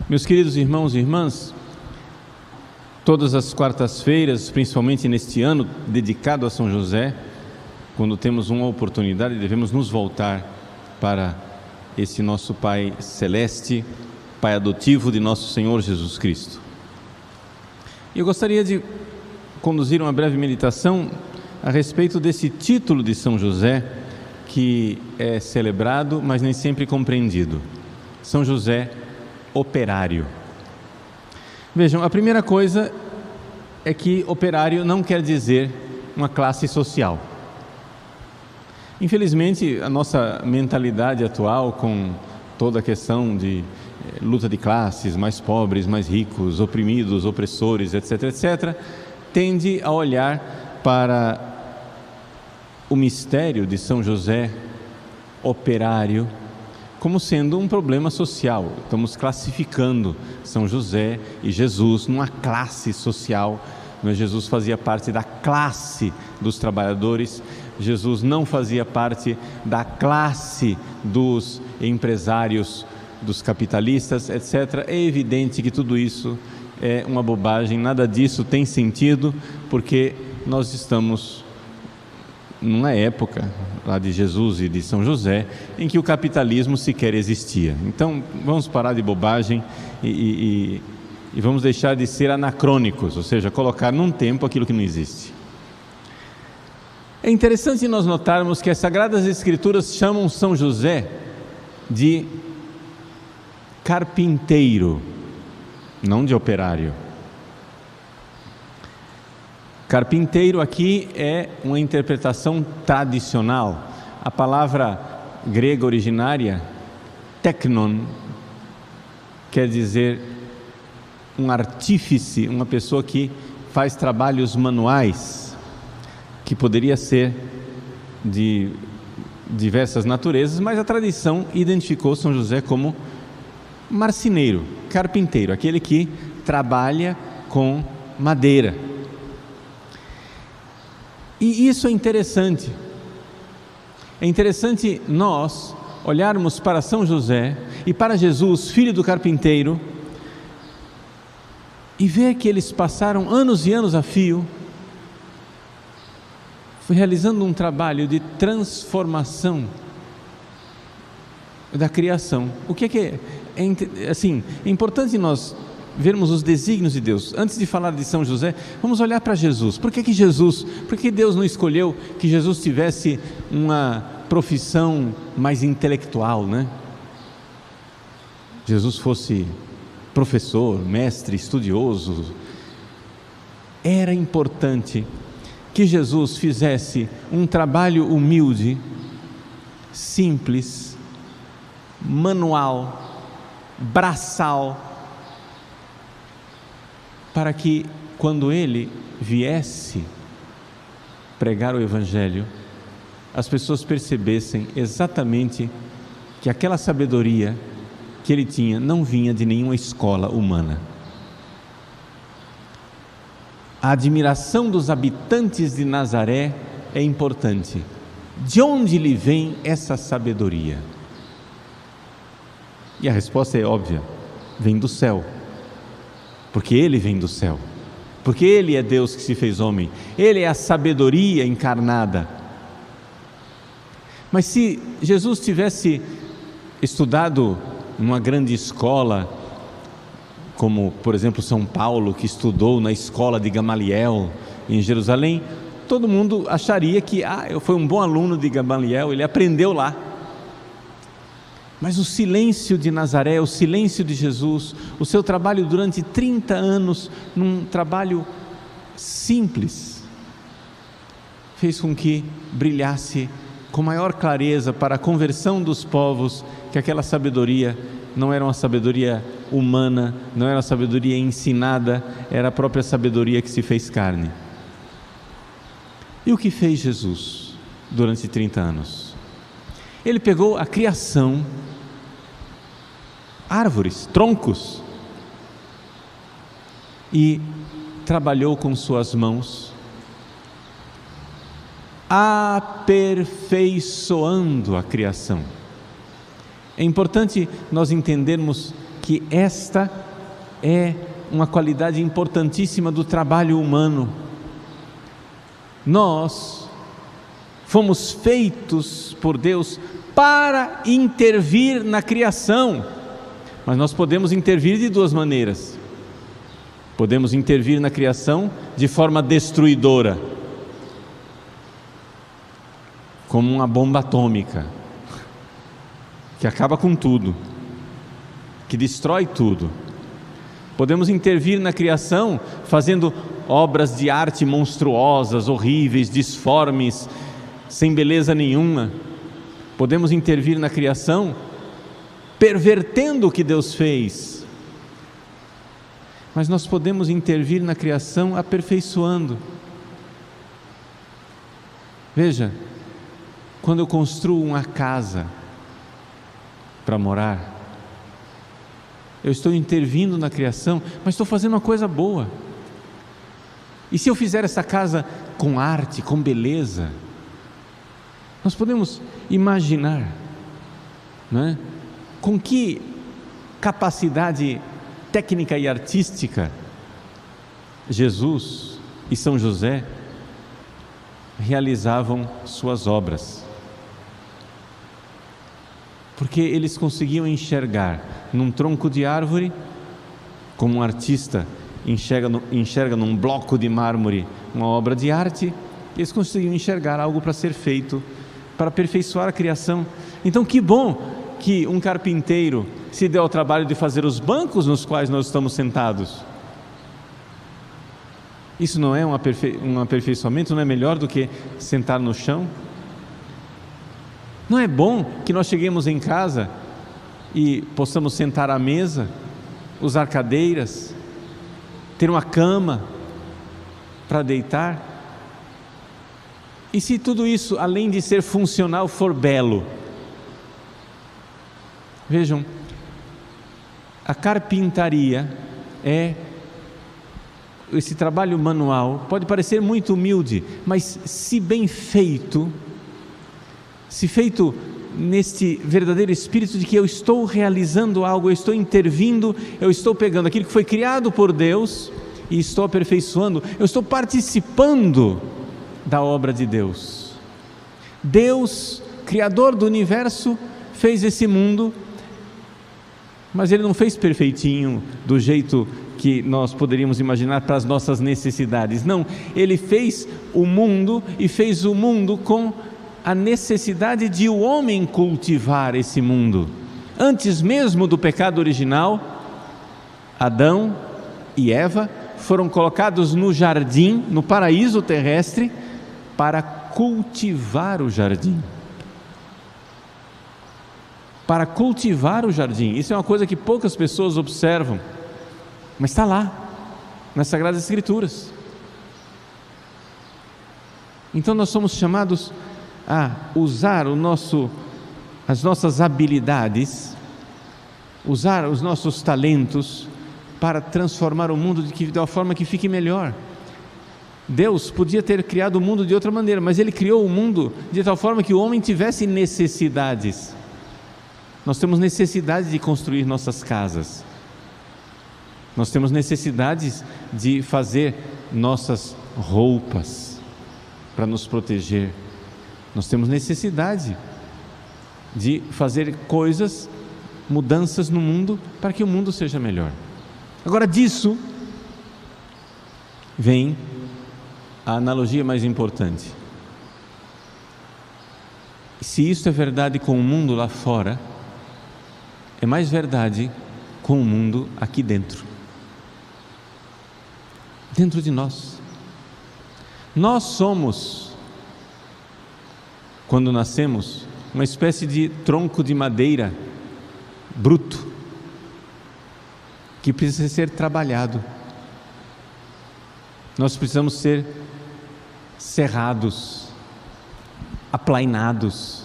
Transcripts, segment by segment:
Meus queridos irmãos e irmãs, todas as quartas-feiras, principalmente neste ano dedicado a São José, quando temos uma oportunidade, devemos nos voltar para esse nosso Pai Celeste, Pai adotivo de nosso Senhor Jesus Cristo. E eu gostaria de conduzir uma breve meditação a respeito desse título de São José, que é celebrado, mas nem sempre compreendido. São José operário. Vejam, a primeira coisa é que operário não quer dizer uma classe social. Infelizmente, a nossa mentalidade atual, com toda a questão de luta de classes, mais pobres, mais ricos, oprimidos, opressores, etc., etc., tende a olhar para o mistério de São José operário como sendo um problema social. Estamos classificando São José e Jesus numa classe social. Jesus fazia parte da classe dos trabalhadores, Jesus não fazia parte da classe dos empresários, dos capitalistas, etc. É evidente que tudo isso é uma bobagem, nada disso tem sentido, porque nós estamos numa época lá de Jesus e de São José em que o capitalismo sequer existia. Então vamos parar de bobagem e vamos deixar de ser anacrônicos, ou seja, colocar num tempo aquilo que não existe. É interessante nós notarmos que as Sagradas Escrituras chamam São José de carpinteiro, não de operário. Carpinteiro aqui é uma interpretação tradicional. A palavra grega originária, teknon, quer dizer um artífice, uma pessoa que faz trabalhos manuais, que poderia ser de diversas naturezas, mas a tradição identificou São José como marceneiro, carpinteiro, aquele que trabalha com madeira. E isso é interessante. É interessante nós olharmos para São José e para Jesus, filho do carpinteiro, e ver que eles passaram anos e anos a fio realizando um trabalho de transformação da criação. O que é assim, é importante nós vermos os desígnios de Deus. Antes de falar de São José, vamos olhar para Jesus. Por que Deus não escolheu que Jesus tivesse uma profissão mais intelectual, né? Jesus fosse professor, mestre, estudioso. Era importante que Jesus fizesse um trabalho humilde, simples, manual, braçal, para que quando ele viesse pregar o Evangelho, as pessoas percebessem exatamente que aquela sabedoria que ele tinha não vinha de nenhuma escola humana. A admiração dos habitantes de Nazaré é importante. De onde lhe vem essa sabedoria? E a resposta é óbvia: vem do céu. Porque ele vem do céu, porque ele é Deus que se fez homem, ele é a sabedoria encarnada. Mas se Jesus tivesse estudado numa grande escola, como por exemplo São Paulo, que estudou na escola de Gamaliel em Jerusalém, todo mundo acharia que foi um bom aluno de Gamaliel, ele aprendeu lá. Mas o silêncio de Nazaré, o silêncio de Jesus, o seu trabalho durante 30 anos, num trabalho simples, fez com que brilhasse com maior clareza para a conversão dos povos, que aquela sabedoria não era uma sabedoria humana, não era uma sabedoria ensinada, era a própria sabedoria que se fez carne. E o que fez Jesus durante 30 anos? Ele pegou a criação, árvores, troncos, e trabalhou com suas mãos, aperfeiçoando a criação. É importante nós entendermos que esta é uma qualidade importantíssima do trabalho humano. Nós fomos feitos por Deus para intervir na criação, mas nós podemos intervir de duas maneiras. Podemos intervir na criação de forma destruidora, como uma bomba atômica, que acaba com tudo, que destrói tudo. Podemos intervir na criação fazendo obras de arte monstruosas, horríveis, disformes, sem beleza nenhuma. Podemos intervir na criação pervertendo o que Deus fez. Mas nós podemos intervir na criação aperfeiçoando. Veja, quando eu construo uma casa para morar, eu estou intervindo na criação, mas estou fazendo uma coisa boa. E se eu fizer essa casa com arte, com beleza, nós podemos imaginar, não é? Com que capacidade técnica e artística Jesus e São José realizavam suas obras. Porque eles conseguiam enxergar num tronco de árvore, como um artista enxerga num bloco de mármore uma obra de arte, eles conseguiam enxergar algo para ser feito, para aperfeiçoar a criação. Então que bom que um carpinteiro se deu ao trabalho de fazer os bancos nos quais nós estamos sentados. Isso não é um aperfeiçoamento? Não é melhor do que sentar no chão? Não é bom que nós cheguemos em casa e possamos sentar à mesa, usar cadeiras, ter uma cama para deitar? E se tudo isso, além de ser funcional, for belo? Vejam, a carpintaria esse trabalho manual pode parecer muito humilde, mas se bem feito, se feito neste verdadeiro espírito de que eu estou realizando algo, eu estou intervindo, eu estou pegando aquilo que foi criado por Deus e estou aperfeiçoando, eu estou participando da obra de Deus. Deus, Criador do universo, fez esse mundo, mas Ele não fez perfeitinho do jeito que nós poderíamos imaginar para as nossas necessidades. Não, Ele fez o mundo e fez o mundo com a necessidade de o homem cultivar esse mundo. Antes mesmo do pecado original, Adão e Eva foram colocados no jardim, no paraíso terrestre, para cultivar o jardim. Para cultivar o jardim. Isso é uma coisa que poucas pessoas observam, mas está lá, nas Sagradas Escrituras. Então nós somos chamados a usar as nossas habilidades, usar os nossos talentos para transformar o mundo de uma forma que fique melhor. Deus podia ter criado o mundo de outra maneira, mas Ele criou o mundo de tal forma que o homem tivesse necessidades. Nós temos necessidade de construir nossas casas, nós temos necessidades de fazer nossas roupas para nos proteger, nós temos necessidade de fazer coisas, mudanças no mundo para que o mundo seja melhor. Agora disso vem a analogia mais importante. Se isso é verdade com o mundo lá fora, é mais verdade com o mundo aqui dentro de nós. Nós somos, quando nascemos, uma espécie de tronco de madeira bruto que precisa ser trabalhado. Nós precisamos ser serrados, aplainados,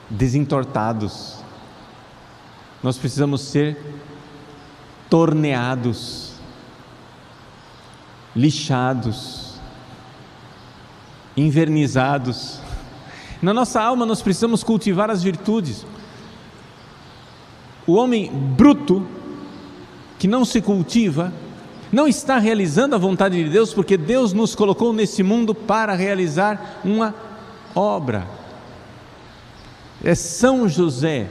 desentortados. Nós precisamos ser torneados, lixados, envernizados. Na nossa alma nós precisamos cultivar as virtudes. O homem bruto, que não se cultiva, não está realizando a vontade de Deus, porque Deus nos colocou nesse mundo para realizar uma obra. É São José,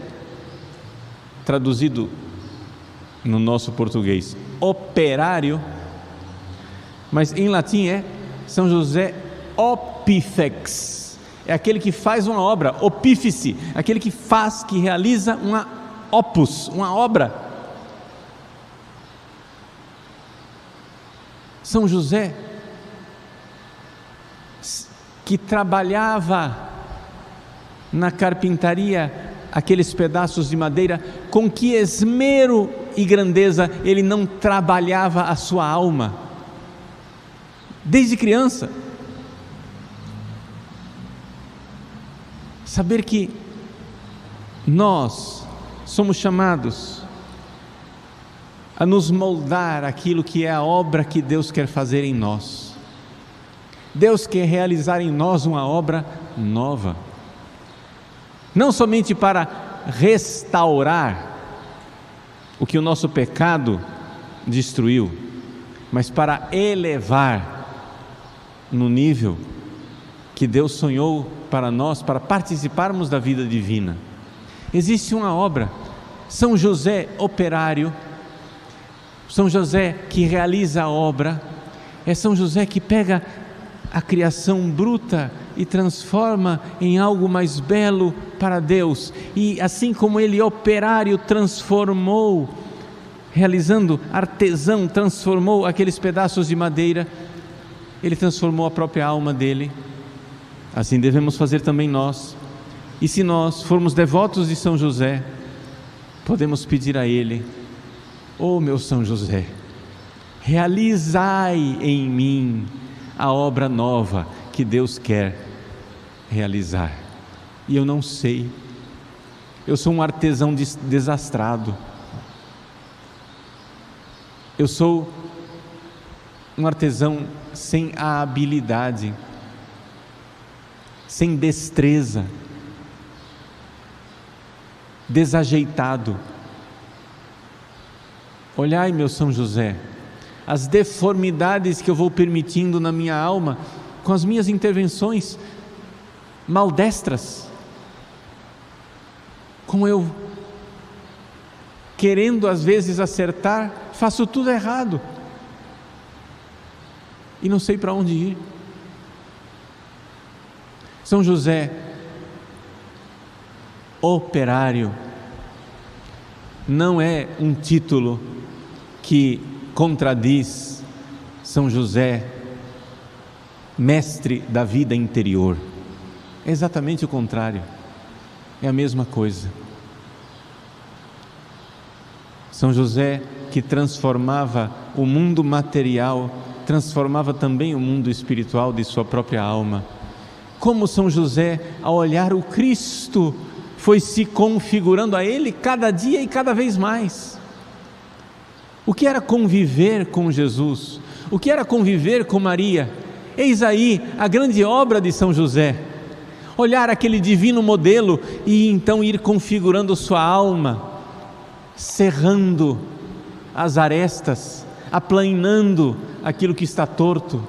traduzido no nosso português, operário, mas em latim é São José Opífex, é aquele que faz uma obra, opífice, aquele que faz, que realiza uma opus, uma obra. São José, que trabalhava na carpintaria aqueles pedaços de madeira, com que esmero e grandeza ele não trabalhava a sua alma, desde criança. Saber que nós somos chamados a nos moldar aquilo que é a obra que Deus quer fazer em nós. Deus quer realizar em nós uma obra nova, não somente para restaurar o que o nosso pecado destruiu, mas para elevar no nível que Deus sonhou para nós, para participarmos da vida divina. Existe uma obra, São José operário, São José que realiza a obra, é São José que pega a criação bruta e transforma em algo mais belo para Deus. E assim como ele, operário, transformou, realizando, artesão, transformou aqueles pedaços de madeira, ele transformou a própria alma dele. Assim devemos fazer também nós. E se nós formos devotos de São José, podemos pedir a ele: ó meu São José, realizai em mim a obra nova que Deus quer realizar. E eu não sei, eu sou um artesão desastrado, eu sou um artesão sem a habilidade, sem destreza, desajeitado. Olhai, meu São José, as deformidades que eu vou permitindo na minha alma com as minhas intervenções maldestras, como eu, querendo às vezes acertar, faço tudo errado e não sei para onde ir. São José operário não é um título que contradiz São José mestre da vida interior. É exatamente o contrário, é a mesma coisa. São José que transformava o mundo material, transformava também o mundo espiritual de sua própria alma. Como São José, ao olhar o Cristo, foi se configurando a Ele cada dia e cada vez mais. O que era conviver com Jesus? O que era conviver com Maria? Eis aí a grande obra de São José. Olhar aquele divino modelo e então ir configurando sua alma, cerrando as arestas, aplanando aquilo que está torto,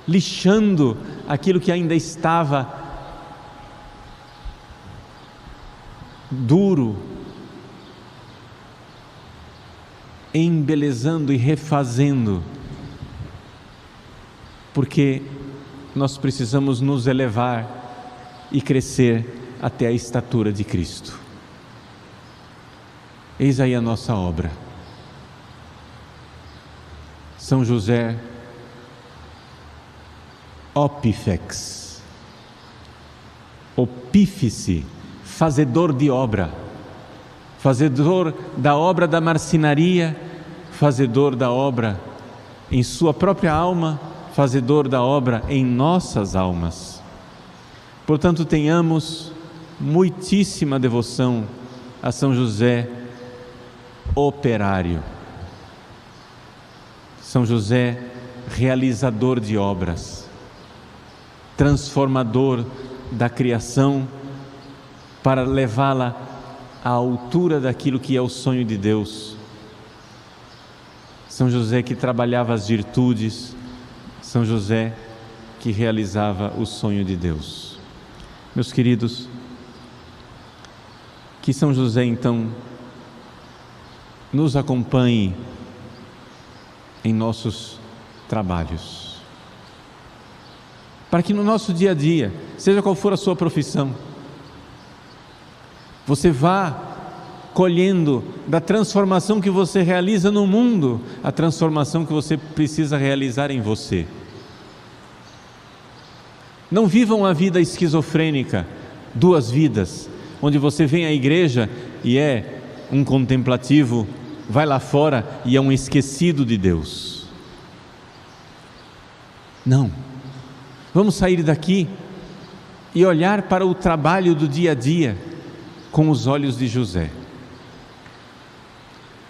lixando aquilo que ainda estava duro, embelezando e refazendo, porque nós precisamos nos elevar e crescer até a estatura de Cristo. Eis aí a nossa obra. São José Opífex, opífice, fazedor de obra, fazedor da obra da marcenaria, fazedor da obra em sua própria alma, fazedor da obra em nossas almas. Portanto, tenhamos muitíssima devoção a São José operário, São José realizador de obras, transformador da criação para levá-la à altura daquilo que é o sonho de Deus. São José que trabalhava as virtudes, São José que realizava o sonho de Deus. Meus queridos, que São José então nos acompanhe em nossos trabalhos, para que no nosso dia a dia, seja qual for a sua profissão, você vá colhendo da transformação que você realiza no mundo, a transformação que você precisa realizar em você. Não vivam a vida esquizofrênica, duas vidas, onde você vem à igreja e é um contemplativo, vai lá fora e é um esquecido de Deus. Não, vamos sair daqui e olhar para o trabalho do dia a dia com os olhos de José.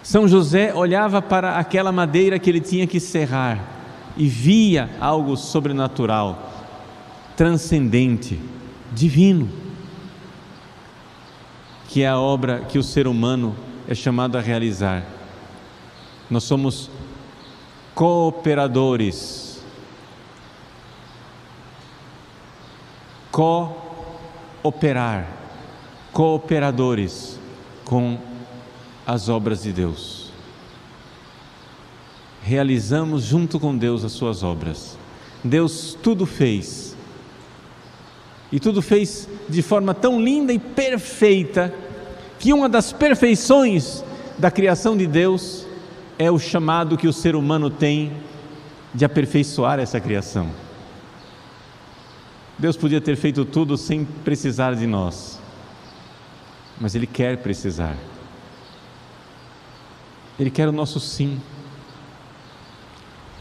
São José olhava para aquela madeira que ele tinha que serrar e via algo sobrenatural, transcendente, divino, que é a obra que o ser humano é chamado a realizar. Nós somos cooperadores, cooperadores com as obras de Deus. Realizamos junto com Deus as suas obras. Deus tudo fez, e tudo fez de forma tão linda e perfeita, que uma das perfeições da criação de Deus é o chamado que o ser humano tem de aperfeiçoar essa criação. Deus podia ter feito tudo sem precisar de nós, mas Ele quer precisar. Ele quer o nosso sim,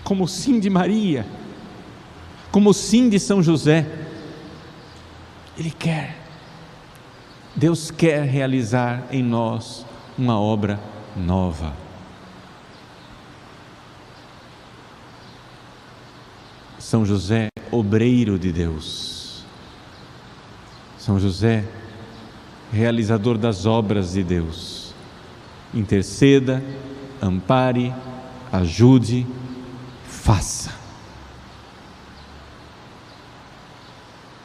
como o sim de Maria, como o sim de São José. Ele quer. Deus quer realizar em nós uma obra nova. São José, obreiro de Deus. São José, realizador das obras de Deus. Interceda, ampare, ajude, faça.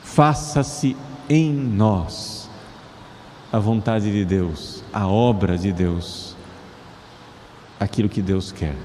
Faça-se em nós a vontade de Deus, a obra de Deus, aquilo que Deus quer.